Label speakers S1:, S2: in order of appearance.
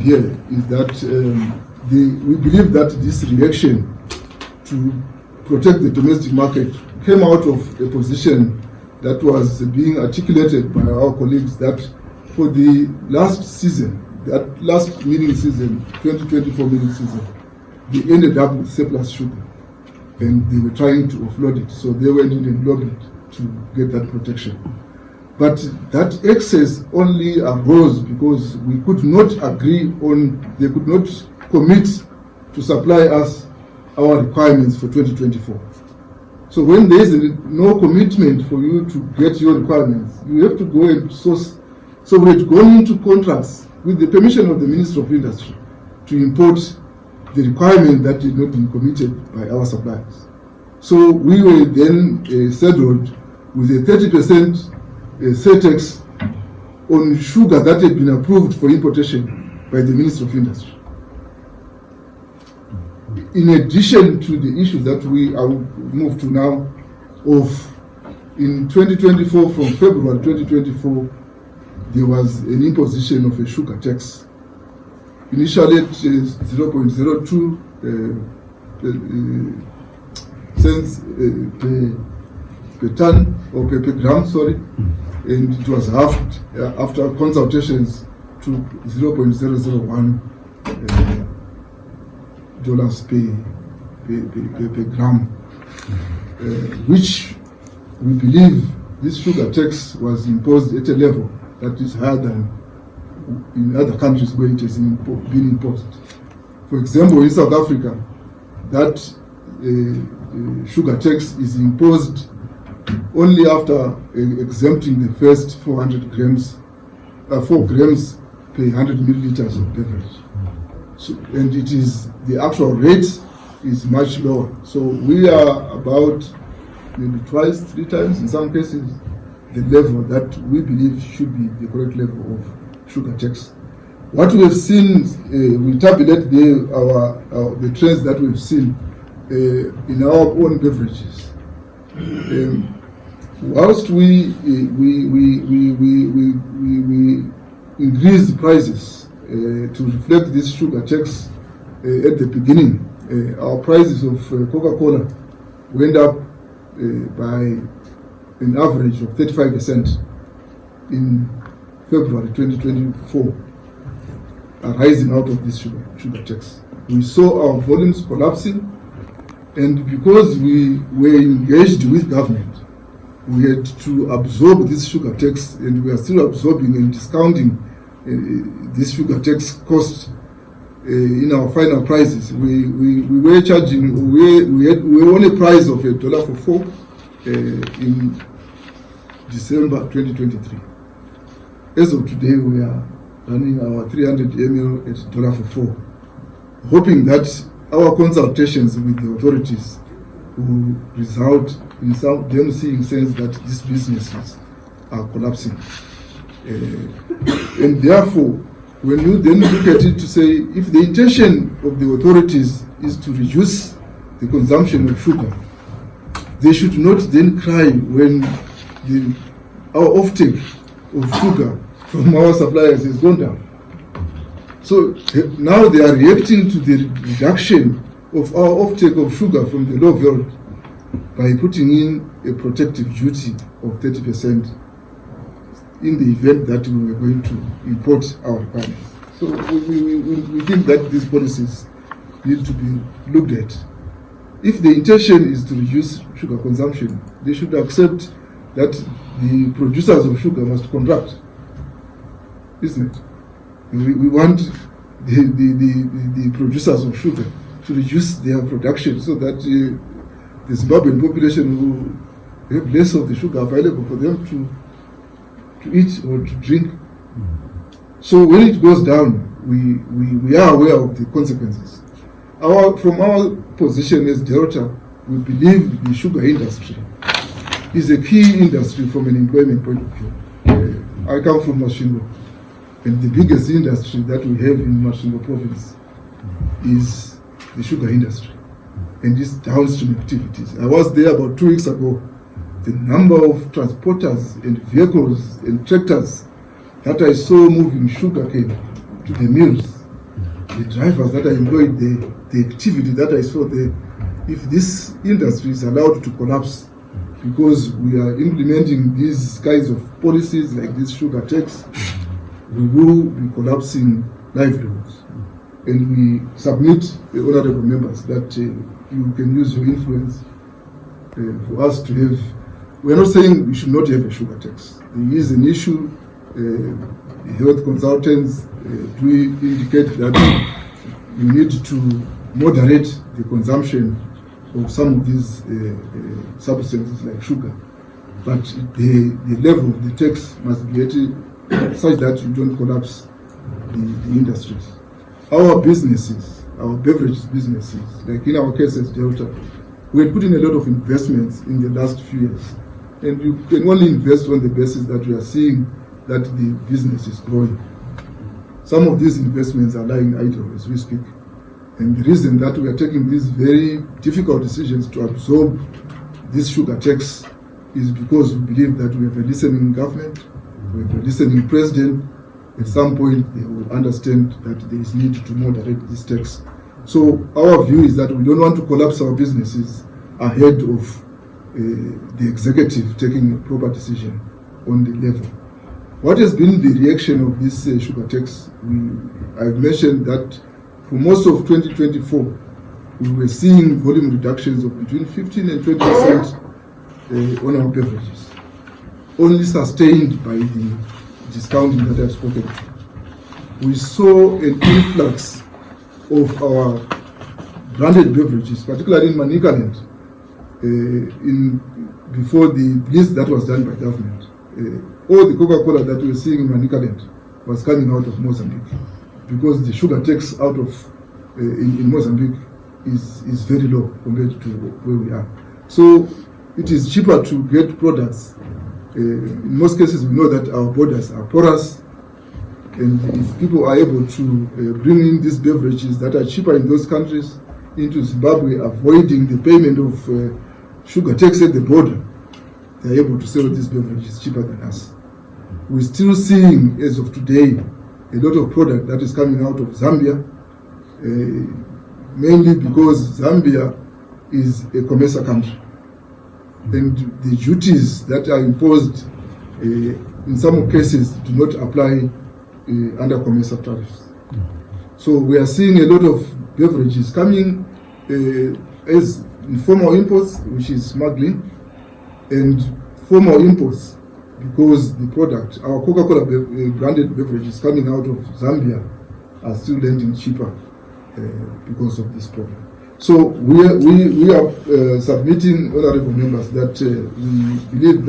S1: here is that we believe that this reaction to protect the domestic market came out of a position that was being articulated by our colleagues that for the last season, that last milling season, 2024 milling season, they ended up with surplus sugar and they were trying to offload it. So they went in and lobbied to get that protection. But that excess only arose because we could not agree on, they could not commit to supply us our requirements for 2024. So when there is no commitment for you to get your requirements, you have to go and source. So we had gone into contracts with the permission of the Minister of Industry to import the requirement that had not been committed by our suppliers. So we were then saddled with a 30% CETEX on sugar that had been approved for importation by the Minister of Industry. In addition to the issue that we are moved to now of in 2024, from February 2024, there was an imposition of a sugar tax. Initially at 0.02 cents per ton or per gram, sorry, and it was halved after consultations to $0.001 dollars per gram, which we believe this sugar tax was imposed at a level that is higher than in other countries where it has been imposed. For example, in South Africa, that sugar tax is imposed only after exempting the first 400 grams, 4 grams per 100 milliliters of beverage. So, and it is, the actual rate is much lower. So we are about maybe twice, 3 times in some cases, the level that we believe should be the correct level of sugar tax. What we have seen, we tabulate the trends that we've seen in our own beverages. Whilst we increased prices to reflect this sugar tax at the beginning, our prices of Coca-Cola went up by an average of 35% in February 2024, arising out of this sugar tax. We saw our volumes collapsing, and because we were engaged with government, we had to absorb this sugar tax, and we are still absorbing and discounting this sugar tax cost in our final prices. We were charging, we were on a price of $1 for 4 in December 2023. As of today, we are running our 300 ml at $1 for 4, hoping that our consultations with the authorities will result in some them seeing sense that these businesses are collapsing. And therefore, when you then look at it to say, if the intention of the authorities is to reduce the consumption of sugar, they should not then cry when our offtake of sugar from our suppliers has gone down. So now they are reacting to the reduction of our offtake of sugar from the low world by putting in a protective duty of 30% in the event that we were going to import our requirements. So we think that these policies need to be looked at. If the intention is to reduce sugar consumption, they should accept that the producers of sugar must contract, isn't it? We want the producers of sugar to reduce their production so that the Zimbabwean population will have less of the sugar available for them to eat or to drink. So when it goes down, we are aware of the consequences. From our position as Delta, we believe the sugar industry is a key industry from an employment point of view. I come from Masvingo, and the biggest industry that we have in Masvingo province is the sugar industry and its downstream activities. I was there about 2 weeks ago. The number of transporters and vehicles and tractors that I saw moving sugar cane to the mills the drivers that are employed there, the activity that I saw there, if this industry is allowed to collapse because we are implementing these kinds of policies like this sugar tax, we will be collapsing livelihoods. And we submit, the honorable members, that you can use your influence for us to have. We are not saying we should not have a sugar tax. There is an issue. The health consultants do indicate that you need to moderate the consumption of some of these substances like sugar. But the level of the tax must be at such that you don't collapse the industries. Our businesses, our beverages businesses, like in our case as Delta, we had put in a lot of investments in the last few years. And you can only invest on the basis that we are seeing that the business is growing. Some of these investments are lying idle as we speak. And the reason that we are taking these very difficult decisions to absorb this sugar tax is because we believe that we have a listening government, we have a listening president. At some point, they will understand that there is need to moderate this tax. So our view is that we don't want to collapse our businesses ahead of the executive taking a proper decision on the level. What has been the reaction of this sugar tax? I've mentioned that for most of 2024, we were seeing volume reductions of between 15 and 20% on our beverages, only sustained by the discounting that I've spoken to. We saw an influx of our branded beverages, particularly in Manicaland, before the list that was done by government. All the Coca-Cola that we're seeing in Manicaland was coming out of Mozambique, because the sugar tax out of in Mozambique is very low compared to where we are. So it is cheaper to get products. In most cases, we know that our borders are porous, and if people are able to bring in these beverages that are cheaper in those countries into Zimbabwe, avoiding the payment of sugar tax at the border, they are able to sell these beverages cheaper than us. We're still seeing, as of today, a lot of product that is coming out of Zambia, mainly because Zambia is a COMESA country. And the duties that are imposed in some cases do not apply under COMESA tariffs. So we are seeing a lot of beverages coming as informal imports, which is smuggling, and formal imports because the product, our Coca-Cola branded beverages coming out of Zambia are still landing cheaper because of this problem. So we are submitting, honorable members, that we believe that